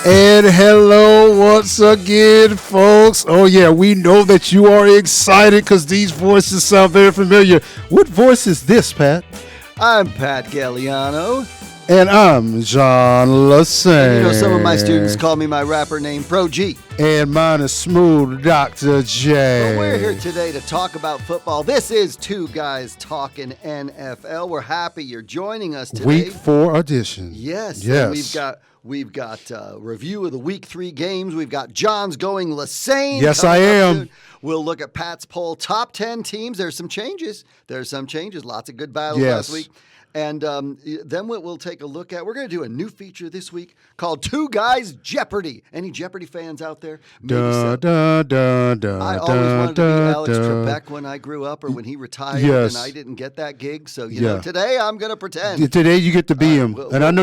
And hello once again, folks. Oh, yeah, we know that you are excited because these voices sound very familiar. What voice is this, Pat? I'm Pat Galliano. And I'm John Lesaine. You know, some of my students call me my rapper name Pro G. And mine is Smooth Dr. J. But we're here today to talk about football. This is Two Guys Talking NFL. We're happy you're joining us today. Week 4 edition. Yes. We've got review of the Week 3 games. We've got John's going Lesaine. Yes, I am. Soon. We'll look at Pat's poll. Top 10 teams. There's some changes. Lots of good battles last week. And then what we'll take a look at, we're going to do a new feature this week called Two Guys Jeopardy. Any Jeopardy fans out there? I always wanted to be Alex Trebek when I grew up or when he retired, and I didn't get that gig. So, you know, today I'm going to pretend. Today you get to be him. I know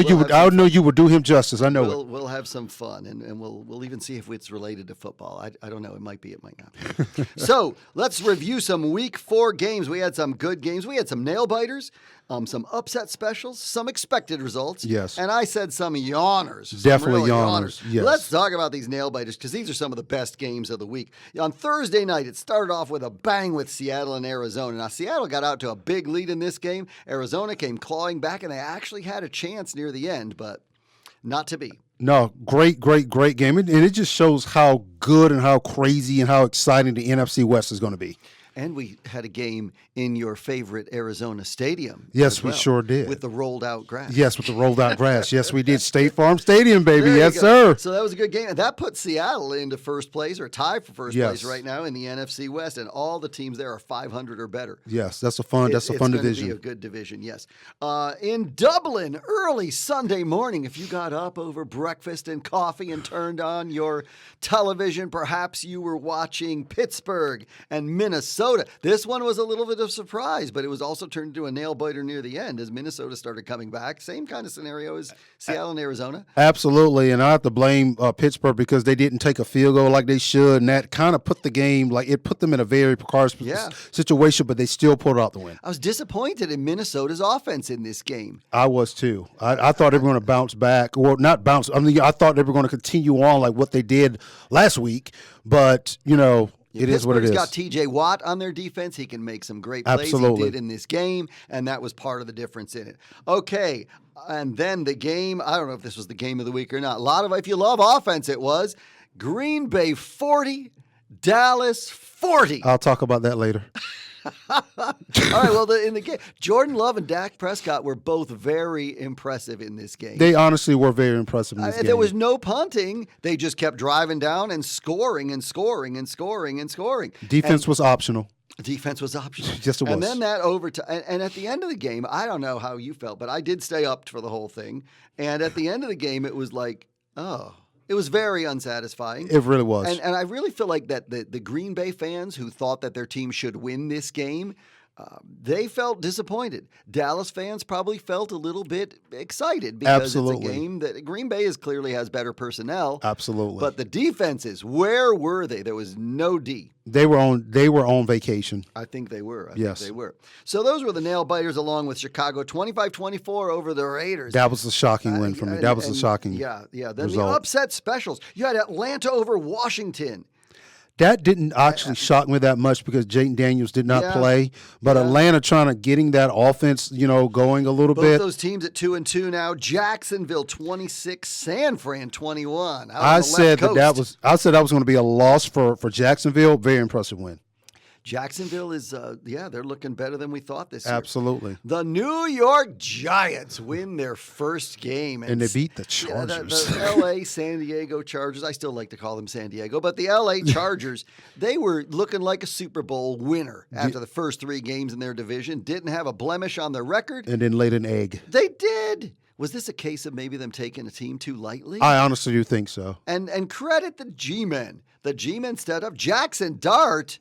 you would do him justice. I know it. We'll have some fun, and we'll even see if it's related to football. I don't know. It might be. It might not be. So let's review some Week 4 games. We had some good games. We had some nail-biters. Some upset specials, some expected results. Yes. And I said some yawners. Definitely yawners. Yes. Let's talk about these nail-biters because these are some of the best games of the week. On Thursday night, it started off with a bang with Seattle and Arizona. Now, Seattle got out to a big lead in this game. Arizona came clawing back, and they actually had a chance near the end, but not to be. No, great game. And it just shows how good and how crazy and how exciting the NFC West is going to be. And we had a game in your favorite Arizona stadium. Yes, we sure did. With the rolled out grass. Yes, with the rolled out grass. Yes, we did. State Farm Stadium, baby. Yes, sir. So that was a good game. And that put Seattle into first place or tied for first place right now in the NFC West. And all the teams there are 500 or better. Yes, that's a fun division. It's going to be a good division, yes. In Dublin, early Sunday morning, if you got up over breakfast and coffee and turned on your television, perhaps you were watching Pittsburgh and Minnesota. This one was a little bit of surprise, but it was also turned into a nail-biter near the end as Minnesota started coming back. Same kind of scenario as Seattle and Arizona. Absolutely, and I have to blame Pittsburgh because they didn't take a field goal like they should, and that kind of put the game, it put them in a very precarious situation, but they still pulled out the win. I was disappointed in Minnesota's offense in this game. I was too. I thought they were going to bounce back, or not bounce. I mean, I thought they were going to continue on like what they did last week, but, you know, it is what it is. Pittsburgh's got T.J. Watt on their defense. He can make some great plays. Absolutely. He did in this game, and that was part of the difference in it. Okay, and then the game, I don't know if this was the game of the week or not. If you love offense, it was. Green Bay 40, Dallas 40. I'll talk about that later. All right, well, in the game, Jordan Love and Dak Prescott were both very impressive in this game. They honestly were very impressive in this game. There was no punting. They just kept driving down and scoring and scoring and scoring and scoring. Defense was optional. Defense was optional. Yes, it was. And then that overtime. And at the end of the game, I don't know how you felt, but I did stay up for the whole thing. And at the end of the game, it was like, it was very unsatisfying. It really was. And I really feel like that the Green Bay fans who thought that their team should win this game, they felt disappointed. Dallas fans probably felt a little bit excited because it's a game that Green Bay clearly has better personnel. Absolutely. But the defenses, where were they? There was no D. They were on vacation. I think they were. Yes. They were. So those were the nail-biters along with Chicago, 25-24 over the Raiders. That was a shocking win for me. That was a shocking Then result. The upset specials. You had Atlanta over Washington. That didn't actually shock me that much because Jayden Daniels did not play. But Atlanta getting that offense, going a little bit. Both those teams at 2-2 now. Jacksonville 26, San Fran 21. I said that was going to be a loss for Jacksonville. Very impressive win. Jacksonville is, they're looking better than we thought this year. Absolutely. The New York Giants win their first game. And they beat the Chargers. The L.A. San Diego Chargers, I still like to call them San Diego, but the L.A. Chargers, they were looking like a Super Bowl winner after the first 3 games in their division. Didn't have a blemish on their record. And then laid an egg. They did. Was this a case of maybe them taking a team too lightly? I honestly do think so. And credit the G-men. The G-men stepped up. Jackson Dart.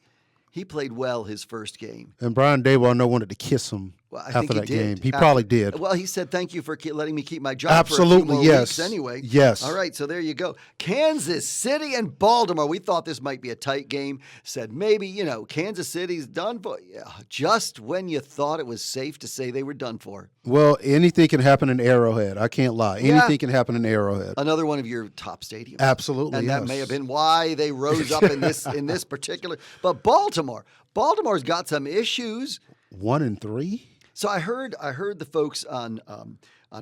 He played well his first game. And Brian Daboll, I know, wanted to kiss him Well, I after think that game. He probably did. Well, he said, thank you for letting me keep my job Absolutely, for a few more yes. weeks anyway. Yes. All right, so there you go. Kansas City and Baltimore. We thought this might be a tight game. Said maybe, Kansas City's done for. Yeah, just when you thought it was safe to say they were done for. Well, anything can happen in Arrowhead. I can't lie. Anything can happen in Arrowhead. Another one of your top stadiums. Absolutely, and yes. that may have been why they rose up in this particular. But Baltimore's got some issues. 1-3. So I heard the folks on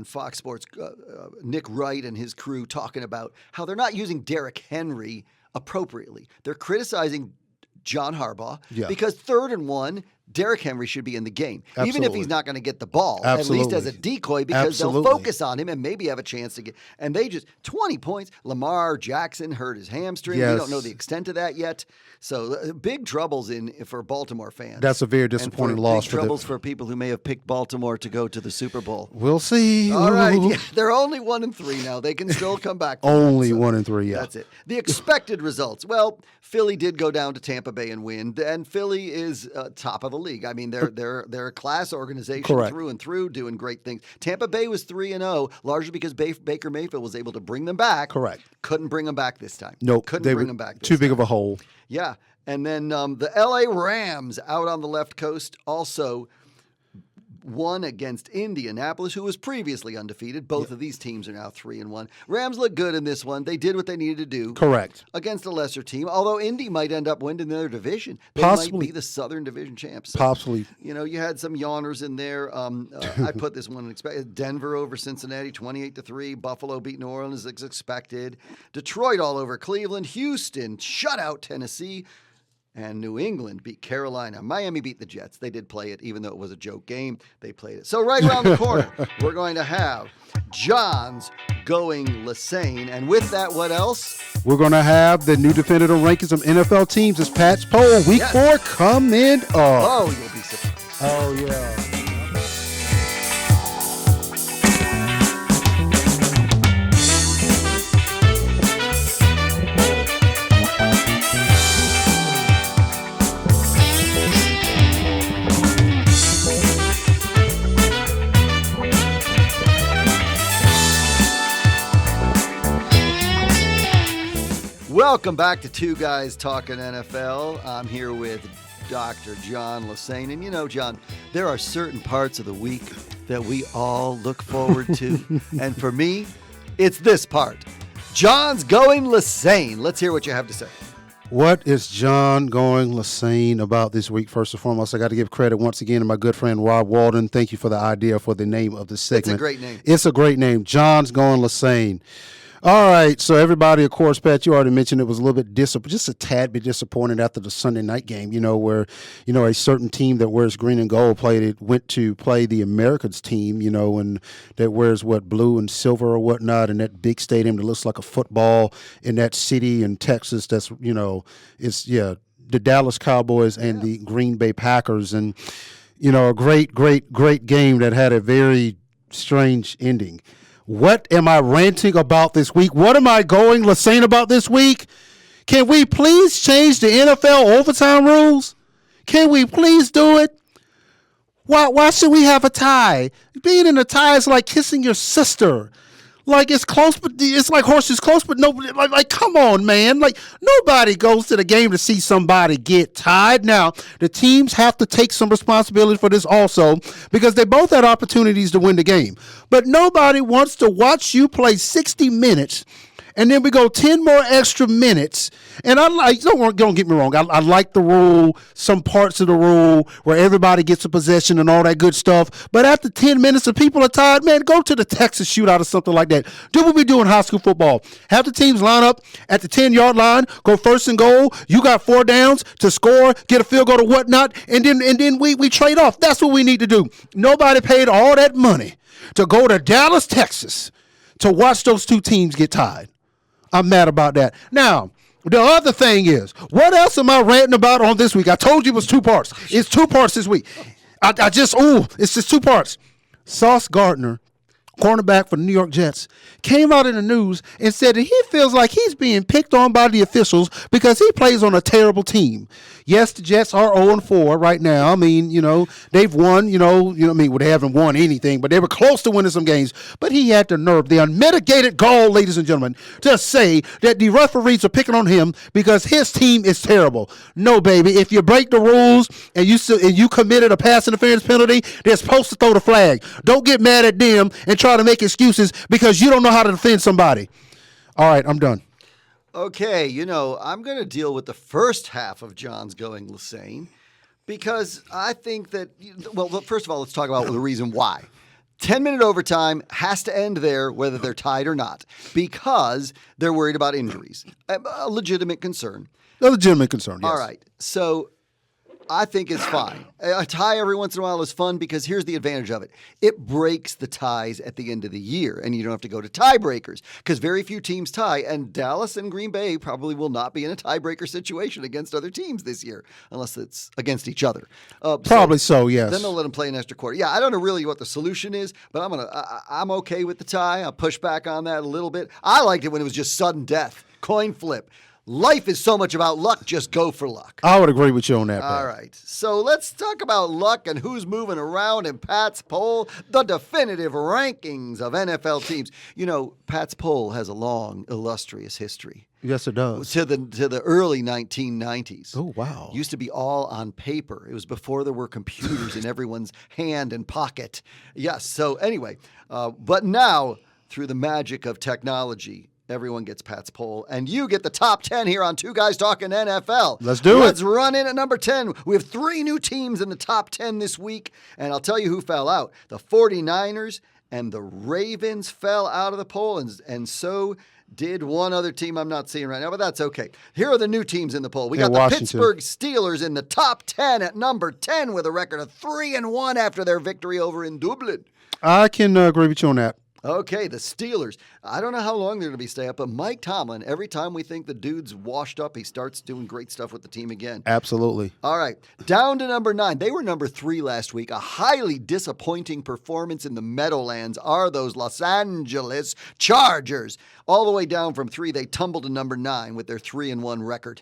Fox Sports, Nick Wright and his crew, talking about how they're not using Derrick Henry appropriately. They're criticizing John Harbaugh because 3rd and 1, Derrick Henry should be in the game, even if he's not going to get the ball, at least as a decoy, because they'll focus on him and maybe have a chance to get. And they just 20 points. Lamar Jackson hurt his hamstring. Yes. We don't know the extent of that yet. So big troubles for Baltimore fans. That's a very disappointing loss big troubles for people who may have picked Baltimore to go to the Super Bowl. We'll see. All right, they're only 1-3 now. They can still come back. Only 1-3. Yeah, that's it. The expected results. Well, Philly did go down to Tampa Bay and win, and Philly is top of the league. I mean, they're a class organization through and through, doing great things. Tampa Bay was 3-0, largely because Baker Mayfield was able to bring them back. Correct. Couldn't bring them back this time. Nope. Couldn't bring them back this too big time. of a hole. Yeah. And then the L.A. Rams out on the left coast also won against Indianapolis, who was previously undefeated. Both of these teams are now 3-1. Rams look good in this one. They did what they needed to do. Correct. Against a lesser team, although Indy might end up winning their division. They Possibly. might be the Southern Division champs. So, Possibly. you had some yawners in there. I put this one in Denver over Cincinnati, 28-3. Buffalo beat New Orleans as expected. Detroit all over Cleveland. Houston shut out Tennessee. And New England beat Carolina. Miami beat the Jets. They did play it, even though it was a joke game. They played it. So right around the corner, we're going to have John's going Lesaine. And with that, what else? We're going to have the new definitive rankings of NFL teams as Pat's poll. Week 4 coming up. Oh, you'll be surprised. Oh, yeah. Welcome back to Two Guys Talking NFL. I'm here with Dr. John Lesaine. And John, there are certain parts of the week that we all look forward to. And for me, it's this part. John's going Lesaine. Let's hear what you have to say. What is John going Lesaine about this week? First and foremost, I got to give credit once again to my good friend Rob Walden. Thank you for the idea for the name of the segment. It's a great name. It's a great name. John's going Lesaine. All right, so everybody, of course, Pat, you already mentioned it was a little bit just a tad bit disappointed after the Sunday night game, where, a certain team that wears green and gold went to play the Americans team, and that wears blue and silver or whatnot, in that big stadium that looks like a football in that city in Texas that's, the Dallas Cowboys and the Green Bay Packers, and, a great, great, great game that had a very strange ending. What am I ranting about this week? What am I going Lesaine about this week? Can we please change the NFL overtime rules? Can we please do it? Why should we have a tie? Being in a tie is like kissing your sister. Like, it's close, but it's like horses close, but nobody, like, come on, man. Like, nobody goes to the game to see somebody get tied. Now, the teams have to take some responsibility for this also, because they both had opportunities to win the game. But nobody wants to watch you play 60 minutes, and then we go 10 more extra minutes. And don't get me wrong, I like the rule, some parts of the rule where everybody gets a possession and all that good stuff. But after 10 minutes and people are tired, man, go to the Texas shootout or something like that. Do what we do in high school football. Have the teams line up at the 10-yard line, go first and goal. You got 4 downs to score, get a field goal or whatnot, and then we trade off. That's what we need to do. Nobody paid all that money to go to Dallas, Texas, to watch those two teams get tied. I'm mad about that. Now, the other thing is, what else am I ranting about on this week? I told you it was 2 parts. It's 2 parts this week. It's just 2 parts. Sauce Gardner cornerback for the New York Jets, came out in the news and said that he feels like he's being picked on by the officials because he plays on a terrible team. Yes, the Jets are 0-4 right now. I mean, they've won, they haven't won anything, but they were close to winning some games. But he had the nerve, the unmitigated gall, ladies and gentlemen, to say that the referees are picking on him because his team is terrible. No, baby. If you break the rules and you committed a pass interference penalty, they're supposed to throw the flag. Don't get mad at them and try to make excuses because you don't know how to defend somebody. All right, I'm done. Okay, I'm going to deal with the first half of John's going Lesaine because I think that, first of all, let's talk about the reason why. 10-minute overtime has to end there whether they're tied or not because they're worried about injuries. A legitimate concern. A legitimate concern, yes. All right, so I think it's fine. A tie every once in a while is fun because here's the advantage of it. It breaks the ties at the end of the year, and you don't have to go to tiebreakers because very few teams tie, and Dallas and Green Bay probably will not be in a tiebreaker situation against other teams this year unless it's against each other. Probably so, yes. Then they'll let them play an extra quarter. Yeah, I don't know really what the solution is, but I'm okay with the tie. I'll push back on that a little bit. I liked it when it was just sudden death, coin flip. Life is so much about luck, just go for luck. I would agree with you on that, Pat. All right, so let's talk about luck and who's moving around in Pat's poll, the definitive rankings of NFL teams. Pat's poll has a long, illustrious history. Yes, it does. To the early 1990s. Oh, wow. Used to be all on paper. It was before there were computers in everyone's hand and pocket. Yes, so anyway, but now, through the magic of technology, everyone gets Pat's poll, and you get the top 10 here on Two Guys Talking NFL. Let's do it. Let's run in at number 10. We have 3 new teams in the top 10 this week, and I'll tell you who fell out. The 49ers and the Ravens fell out of the poll, and so did one other team I'm not seeing right now, but that's okay. Here are the new teams in the poll. We got the Pittsburgh Steelers in the top 10 at number 10 with a record of 3-1 after their victory over in Dublin. I can agree with you on that. Okay, the Steelers. I don't know how long they're going to be stay up, but Mike Tomlin, every time we think the dude's washed up, he starts doing great stuff with the team again. Absolutely. All right, down to number 9. They were number 3 last week. A highly disappointing performance in the Meadowlands are those Los Angeles Chargers. All the way down from 3, they tumbled to number 9 with their 3-1 record.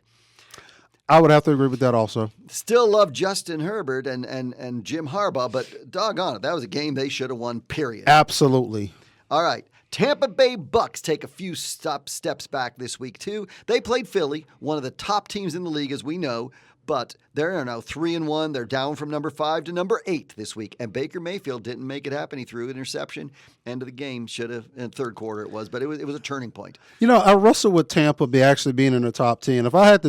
I would have to agree with that also. Still love Justin Herbert and Jim Harbaugh, but doggone it, that was a game they should have won, period. Absolutely. All right, Tampa Bay Bucs take a few steps back this week, too. They played Philly, one of the top teams in the league, as we know, but they're now 3-1. They're down from number 5 to number 8 this week, and Baker Mayfield didn't make it happen. He threw an interception. End of the game, should have, in third quarter it was, but it was a turning point. I wrestle with Tampa actually being in the top 10. If I had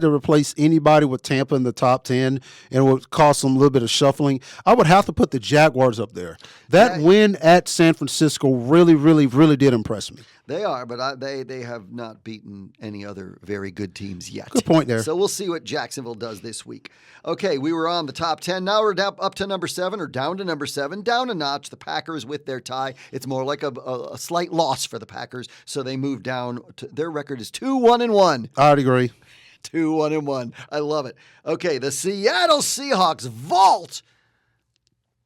to replace anybody with Tampa in the top 10 and it would cost them a little bit of shuffling, I would have to put the Jaguars up there. That win at San Francisco really, really, really did impress me. They are, but they have not beaten any other very good teams yet. Good point there. So we'll see what Jacksonville does this week. Okay, we were on the top 10. Now we're down, up to number 7, or down to number 7. Down a notch, the Packers with their tie. It's more like a slight loss for the Packers, so they move down. Their record is 2-1-1. I'd agree. 2-1-1. I love it. Okay, the Seattle Seahawks vault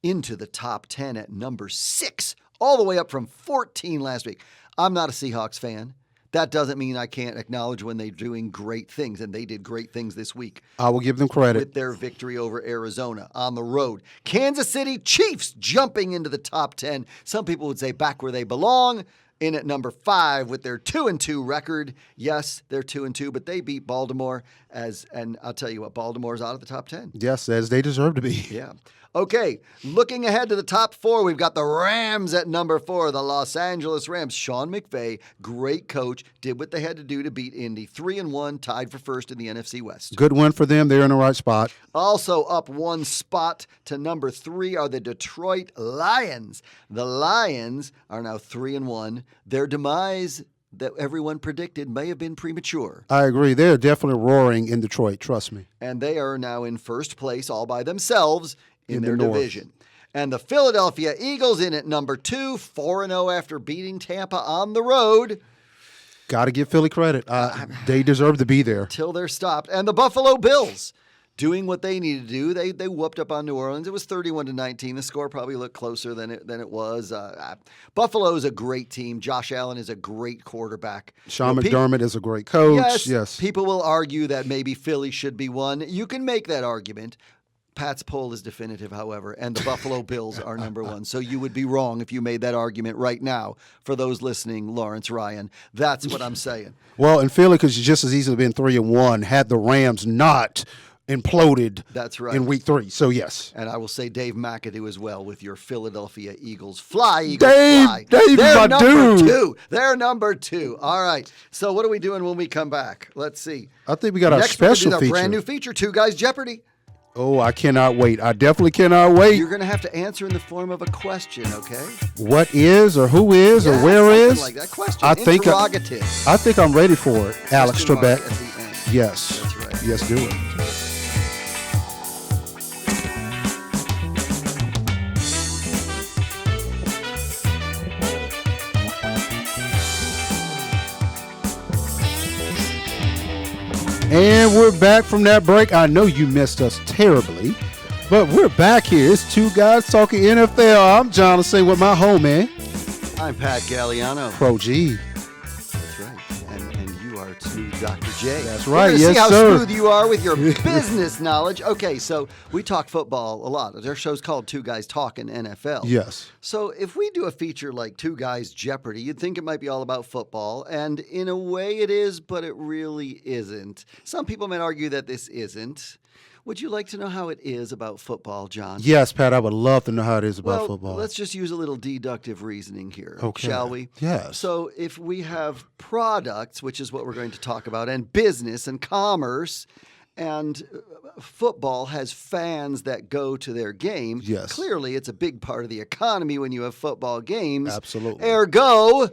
into the top 10 at number 6, all the way up from 14 last week. I'm not a Seahawks fan. That doesn't mean I can't acknowledge when they're doing great things, and they did great things this week. I will give them credit. With their victory over Arizona on the road. Kansas City Chiefs jumping into the top 10. Some people would say back where they belong, in at number 5 with their 2-2 record. Yes, they're 2-2, but they beat Baltimore, and I'll tell you what, Baltimore's out of the top 10. Yes, as they deserve to be. Yeah. Okay, looking ahead to the top 4, we've got the Rams at number 4, the Los Angeles Rams. Sean McVay, great coach, did what they had to do to beat Indy. 3-1, tied for first in the NFC West. Good win for them. They're in the right spot. Also up 1 spot to number 3 are the Detroit Lions. The Lions are now 3-1. Their demise that everyone predicted may have been premature. I agree. They're definitely roaring in Detroit, trust me. And they are now in first place all by themselves in their division. And the Philadelphia Eagles in at number 2, 4-0 after beating Tampa on the road. Got to give Philly credit. They deserve to be there. Till they're stopped. And the Buffalo Bills, doing what they needed to do. They whooped up on New Orleans. It was 31-19. The score probably looked closer than it was. Buffalo is a great team. Josh Allen is a great quarterback. Sean McDermott is a great coach. Yes. People will argue that maybe Philly should be one. You can make that argument. Pat's poll is definitive, however, and the Buffalo Bills are number one. So you would be wrong if you made that argument right now. For those listening, Lawrence Ryan, that's what I'm saying. Well, and Philly could just as easily been 3-1 had the Rams not imploded. That's right. In week 3. So yes. And I will say Dave McAdoo as well with your Philadelphia Eagles. Fly, Eagles, fly. Dave, they're number dude. 2. They're number 2. All right. So what are we doing when we come back? Let's see. I think we got our special feature. Brand new feature, Two Guys Jeopardy. Oh, I cannot wait. I definitely cannot wait. You're going to have to answer in the form of a question, okay? What is or who is or where is? Like that question. Interrogative. I think I'm ready for it, Alex Trebek. At the end. Yes. That's right. Yes, do it. And we're back from that break. I know you missed us terribly, but we're back here. It's Two Guys Talking NFL. I'm John Lesaine with my homie. I'm Pat Galliano. Pro G. That's right. And you are smooth Dr. J. That's right. Yes, Yes, see how sir. smooth you are with your business knowledge. Okay, so we talk football a lot. Their show's called Two Guys Talking NFL. Yes. So if we do a feature like Two Guys Jeopardy, you'd think it might be all about football, and in a way it is, but it really isn't. Some people might argue that this isn't. Would you like to know how it is about football, John? Yes, Pat, I would love to know how it is about football. Let's just use a little deductive reasoning here, okay. Shall we? Yes. So if we have products, which is what we're going to talk about, and business and commerce, and football has fans that go to their game, yes. Clearly it's a big part of the economy when you have football games. Absolutely. Ergo,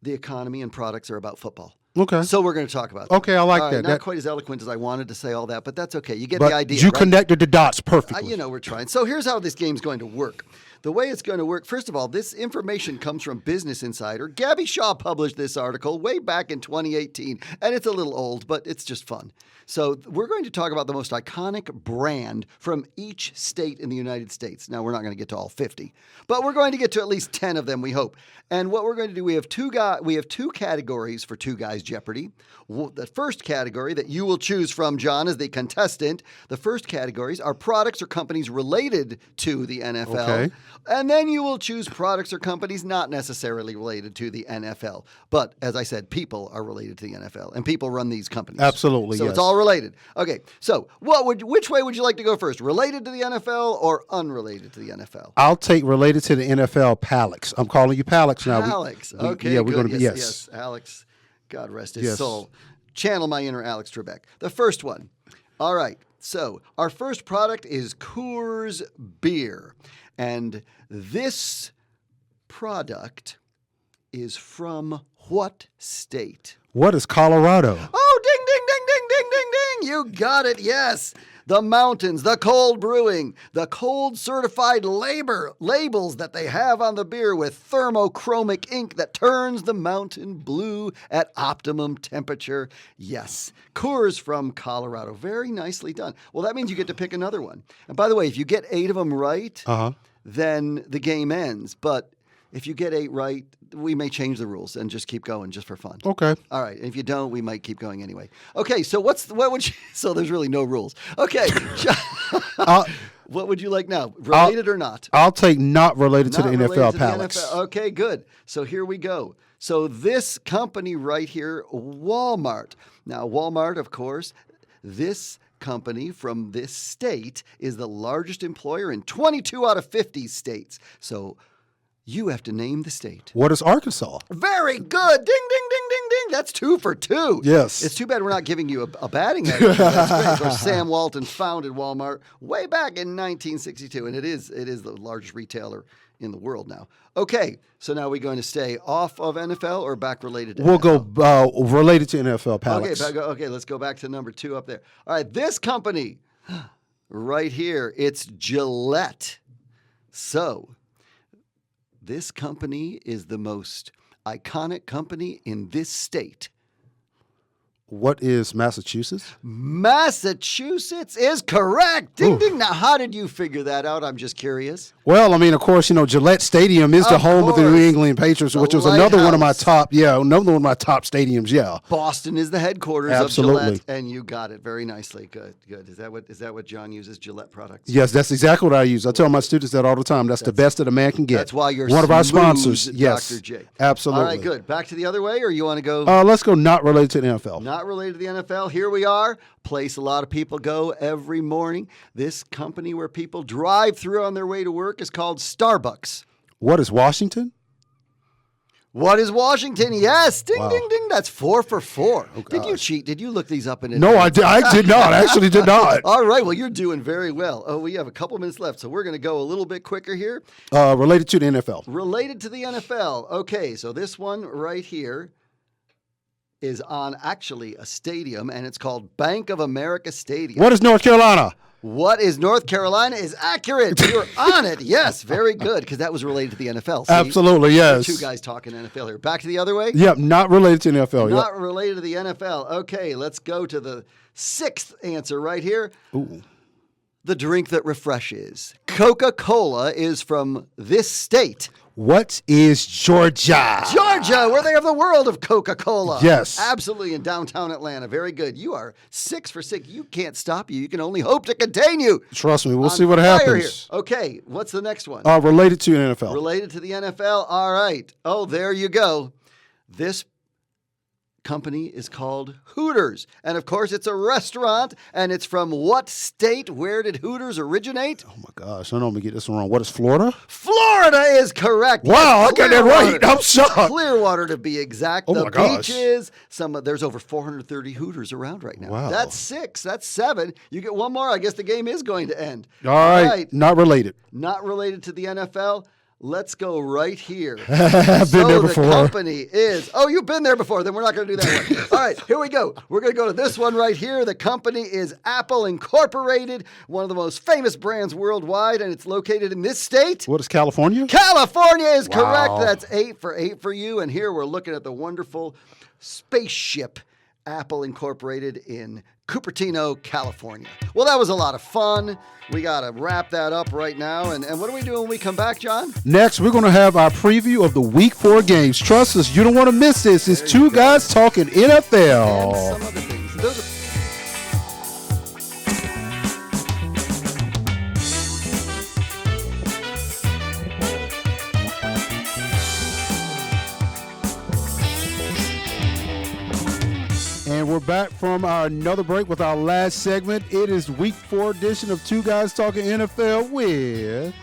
the economy and products are about football. Okay. So we're going to talk about that. Okay, I like that. Not quite as eloquent as I wanted to say all that, but that's okay. You get the idea, you right? connected the dots perfectly. We're trying. So here's how this game's going to work. The way it's going to work, first of all, this information comes from Business Insider. Gabby Shaw published this article way back in 2018, and it's a little old, but it's just fun. So we're going to talk about the most iconic brand from each state in the United States. Now, we're not going to get to all 50, but we're going to get to at least 10 of them, we hope. And what we're going to do, we have two categories for Two Guys Jeopardy. The first category that you will choose from, John, as the contestant, the first categories are products or companies related to the NFL. Okay. And then you will choose products or companies not necessarily related to the NFL. But as I said, people are related to the NFL, and people run these companies. Absolutely, so yes. It's all related. Okay, so which way would you like to go first? Related to the NFL or unrelated to the NFL? I'll take related to the NFL, Palix. I'm calling you Palix now. Alex. Okay, yeah, good. we're going to be, yes. Alex, God rest his soul. Channel my inner Alex Trebek. The first one. All right, so our first product is Coors Beer. And this product is from what state? What is Colorado? Oh, ding, ding, ding, ding, ding, ding, ding. You got it, yes. The mountains, the cold brewing, the cold certified labels that they have on the beer with thermochromic ink that turns the mountain blue at optimum temperature. Yes, Coors from Colorado. Very nicely done. Well, that means you get to pick another one. And by the way, if you get 8 of them right, then the game ends. But if you get 8 right, we may change the rules and just keep going just for fun. Okay. All right. If you don't, we might keep going anyway. Okay. So what would you? So there's really no rules. Okay. What would you like now? Related or not? I'll take not related to the NFL, Palix. Okay. Good. So here we go. So this company right here, Walmart. Now Walmart, of course, this company from this state is the largest employer in 22 out of 50 states. So you have to name the state. What is Arkansas? Very good. Ding, ding, ding, ding, ding. That's 2 for 2. Yes. It's too bad we're not giving you a batting average. That's great. Of course, Sam Walton founded Walmart way back in 1962, and it is the largest retailer in the world now. Okay, so now we're going to stay off of NFL or back related to We'll NFL? go related to NFL, Palix. Okay, let's go back to number 2 up there. All right, this company right here, it's Gillette. So this company is the most iconic company in this state. What is Massachusetts? Massachusetts is correct. Ding, ding. Now, how did you figure that out? I'm just curious. Well, I mean, of course, Gillette Stadium is the home of the New England Patriots, which was another one of my top stadiums. Yeah. Boston is the headquarters of Gillette, and you got it very nicely. Good. Is that what John uses? Gillette products. Yes, that's exactly what I use. I tell my students that all the time. That's the best that a man can get. That's why you're one of our sponsors. Yes, Dr. J. Absolutely. All right, good. Back to the other way, or you want to go? Let's go. Not related to the NFL. Not related to the NFL. Here we are. Place a lot of people go every morning. This company where people drive through on their way to work is called Starbucks. What is Washington? What is Washington? Yes. Ding, wow. ding, ding. That's 4 for 4. Oh, did you cheat? Did you look these up in No, I did not. I actually did not. All right. Well, you're doing very well. Oh, we have a couple minutes left, so we're going to go a little bit quicker here. Related to the NFL. Related to the NFL. Okay, so this one right here is on actually a stadium, and it's called Bank of America Stadium. What is North Carolina? What is North Carolina is accurate. You're on it. Yes, very good, because that was related to the NFL. See? Absolutely, yes. Two guys talking NFL here. Back to the other way? Yep, not related to the NFL. Not related to the NFL. Okay, let's go to the 6th answer right here. Ooh. The drink that refreshes. Coca-Cola is from this state. What is Georgia? Georgia, where they have the world of Coca-Cola. Yes. Absolutely, in downtown Atlanta. Very good. You are 6 for 6. You can't stop you. You can only hope to contain you. Trust me. We'll see what happens. Here. Okay, what's the next one? Related to the NFL. Related to the NFL. All right. Oh, there you go. This company is called Hooters. And of course, it's a restaurant. And it's from what state? Where did Hooters originate? Oh my gosh, I don't want to get this wrong. What is Florida? Florida is correct. Wow, I got that right. I'm shocked. Clearwater, to be exact. Oh the my gosh. beaches. There's over 430 Hooters around right now. Wow. That's 6. That's 7. You get one more. I guess the game is going to end. All right. Not related. Not related to the NFL. Let's go right here. I've been there before. The company is... Oh, you've been there before. Then we're not going to do that one. All right, here we go. We're going to go to this one right here. The company is Apple Incorporated, one of the most famous brands worldwide, and it's located in this state. What is California? California is correct. Wow. That's 8 for 8 for you. And here we're looking at the wonderful spaceship Apple Incorporated in Cupertino, California. Well, that was a lot of fun. We got to wrap that up right now. And what are we doing when we come back, John? Next, we're going to have our preview of the Week 4 games. Trust us, you don't want to miss this. It's two guys talking NFL. And some other things. Those are... And we're back from another break with our last segment. It is Week 4 edition of Two Guys Talking NFL with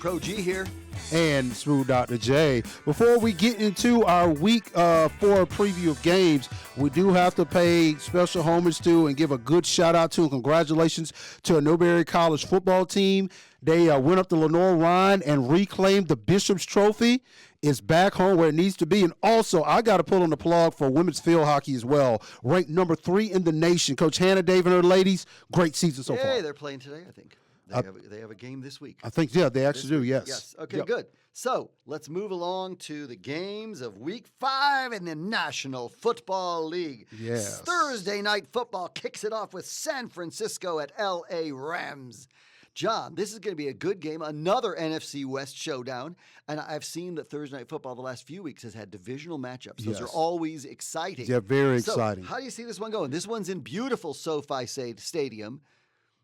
Pro G here. And Smooth Dr. J. Before we get into our Week 4 preview of games, we do have to pay special homage to and give a good shout out to and congratulations to a Newberry College football team. They went up to Lenore-Rhine and reclaimed the Bishop's Trophy. It's back home where it needs to be. And also, I got to pull on the plug for women's field hockey as well. Ranked number 3 in the nation. Coach Hannah, Dave, and her ladies, great season so far. Hey, they're playing today, I think. They have a game this week. I think, yeah, they actually do, yes. Yes. Okay, good. So let's move along to the games of Week 5 in the National Football League. Yes. Thursday night football kicks it off with San Francisco at L.A. Rams. John, this is going to be a good game, another NFC West showdown. And I've seen that Thursday Night Football the last few weeks has had divisional matchups. Those are always exciting. Yeah, very exciting. How do you see this one going? This one's in beautiful SoFi Stadium.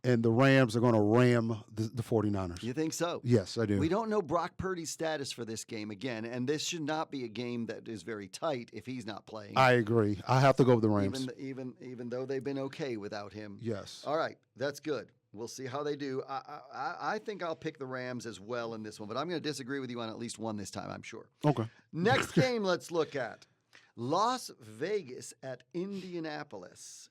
And the Rams are going to ram the 49ers. You think so? Yes, I do. We don't know Brock Purdy's status for this game again, and this should not be a game that is very tight if he's not playing. I agree. I have to go with the Rams. Even though they've been okay without him. Yes. All right, that's good. We'll see how they do. I think I'll pick the Rams as well in this one, but I'm going to disagree with you on at least one this time, I'm sure. Okay. Next game let's look at. Las Vegas at Indianapolis.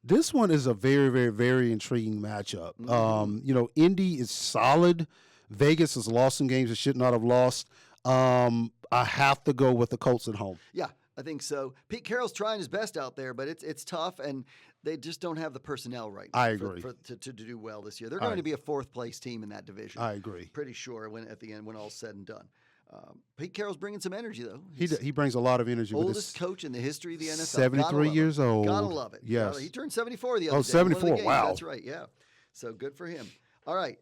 This one is a very, very, very intriguing matchup. Mm-hmm. Indy is solid. Vegas has lost some games it should not have lost. I have to go with the Colts at home. Yeah, I think so. Pete Carroll's trying his best out there, but it's tough, and they just don't have the personnel right now. I agree. To do well this year. They're going to be a fourth-place team in that division. I agree. Pretty sure at the end when all's said and done. Pete Carroll's bringing some energy, though. He brings a lot of energy. Oldest coach in the history of the NFL. 73 years old. Gotta love it. Yes. He turned 74 the other day. 74. Wow. That's right, yeah. So good for him. All right.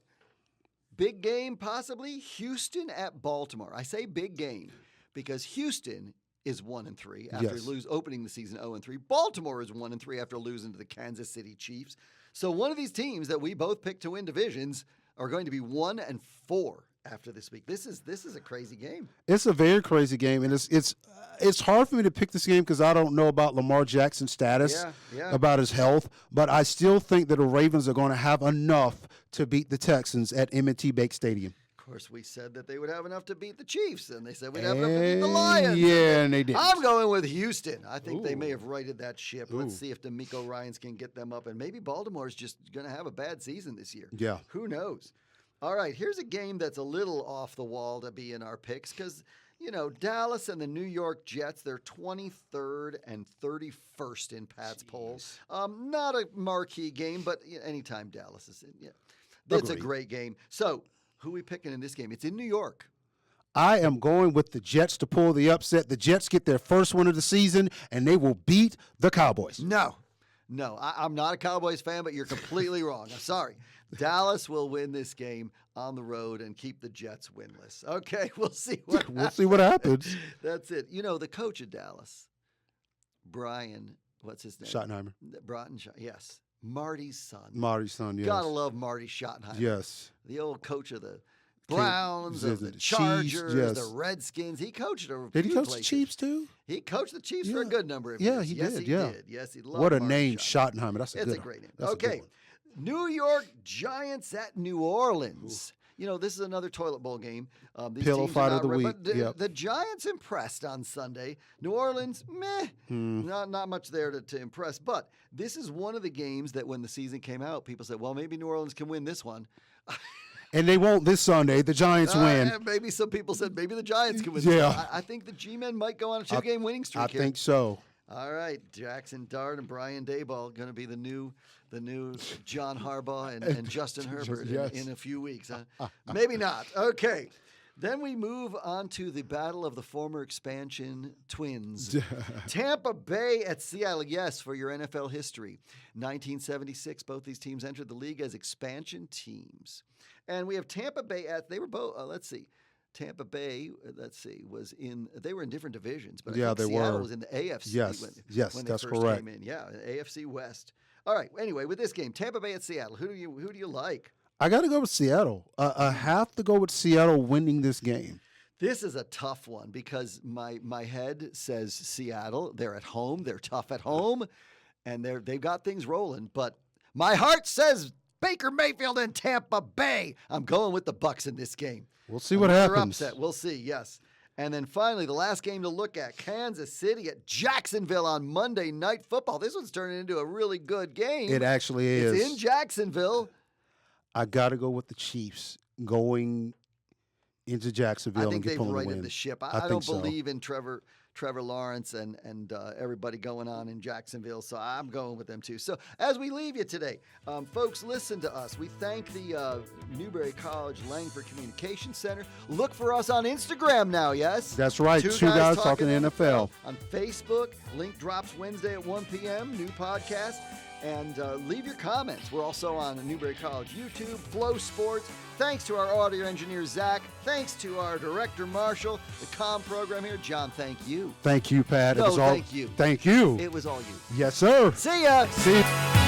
Big game, possibly. Houston at Baltimore. I say big game because Houston is 1-3 after opening the season 0-3. Baltimore is 1-3 after losing to the Kansas City Chiefs. So one of these teams that we both picked to win divisions are going to be 1-4 after this week. This is a crazy game. It's a very crazy game, and it's hard for me to pick this game because I don't know about Lamar Jackson's status, about his health. But I still think that the Ravens are going to have enough to beat the Texans at M&T Bank Stadium. Of course, we said that they would have enough to beat the Chiefs, and they said we'd have enough to beat the Lions. Yeah, and they did. I'm going with Houston. I think they may have righted that ship. Let's see if DeMeco Ryans can get them up, and maybe Baltimore's just going to have a bad season this year. Yeah. Who knows? All right, here's a game that's a little off the wall to be in our picks because, Dallas and the New York Jets, they're 23rd and 31st in Pat's poll. Not a marquee game, but anytime Dallas is in, that's a great game. So who are we picking in this game? It's in New York. I am going with the Jets to pull the upset. The Jets get their first win of the season, and they will beat the Cowboys. No, I'm not a Cowboys fan, but you're completely wrong. I'm sorry. Dallas will win this game on the road and keep the Jets winless. Okay, we'll see what happens. That's it. The coach of Dallas, Brian, what's his name? Schottenheimer. Yes. Marty's son. Yes. Gotta love Marty Schottenheimer. Yes. The old coach of the Browns, of the Chargers, the Redskins. He coached a Did he coach places. the Chiefs too? He coached the Chiefs for a good number of years. He did. did. Yes, he loved What a Marty name, Schottenheimer. That's a great name. Okay. New York Giants at New Orleans. This is another toilet bowl game. These Pillow teams fight are of the week. But the Giants impressed on Sunday. New Orleans, not much there to impress. But this is one of the games that when the season came out, people said, well, maybe New Orleans can win this one. And they won't this Sunday. The Giants win. Maybe some people said maybe the Giants can win. Yeah. I think the G-men might go on a 2-game winning streak. I think so. All right, Jackson Dart and Brian Daboll going to be the new John Harbaugh and Justin Herbert in a few weeks. Huh? Maybe not. Okay. Then we move on to the battle of the former expansion twins. Tampa Bay at Seattle. Yes, for your NFL history. 1976, both these teams entered the league as expansion teams. And we have Tampa Bay they were both, Tampa Bay, they were in different divisions, but I think Seattle was in the AFC when they that's first correct. came in. Yeah, AFC West. All right, anyway, with this game, Tampa Bay at Seattle, who do you like? I got to go with Seattle. I have to go with Seattle winning this game. This is a tough one because my head says Seattle. They're at home. They're tough at home, and they've got things rolling. But my heart says Baker Mayfield and Tampa Bay. I'm going with the Bucs in this game. We'll see what happens. Upset. We'll see, yes. And then finally, the last game to look at, Kansas City at Jacksonville on Monday Night Football. This one's turning into a really good game. It actually is. It's in Jacksonville. I got to go with the Chiefs going into Jacksonville. I think they've righted the ship. I don't believe in Trevor Lawrence and everybody going on in Jacksonville, so I'm going with them too. So as we leave you today, folks, listen to us. We thank the Newberry College Langford Communication Center. Look for us on Instagram now, yes? That's right. Two guys talking NFL. On Facebook, link drops Wednesday at 1 p.m., new podcast. And leave your comments. We're also on Newberry College YouTube, Flow Sports. Thanks to our audio engineer, Zach. Thanks to our director, Marshall. The comm program here, John, thank you. Thank you, Pat. Thank you. Thank you. It was all you. Yes, sir. See ya. See ya.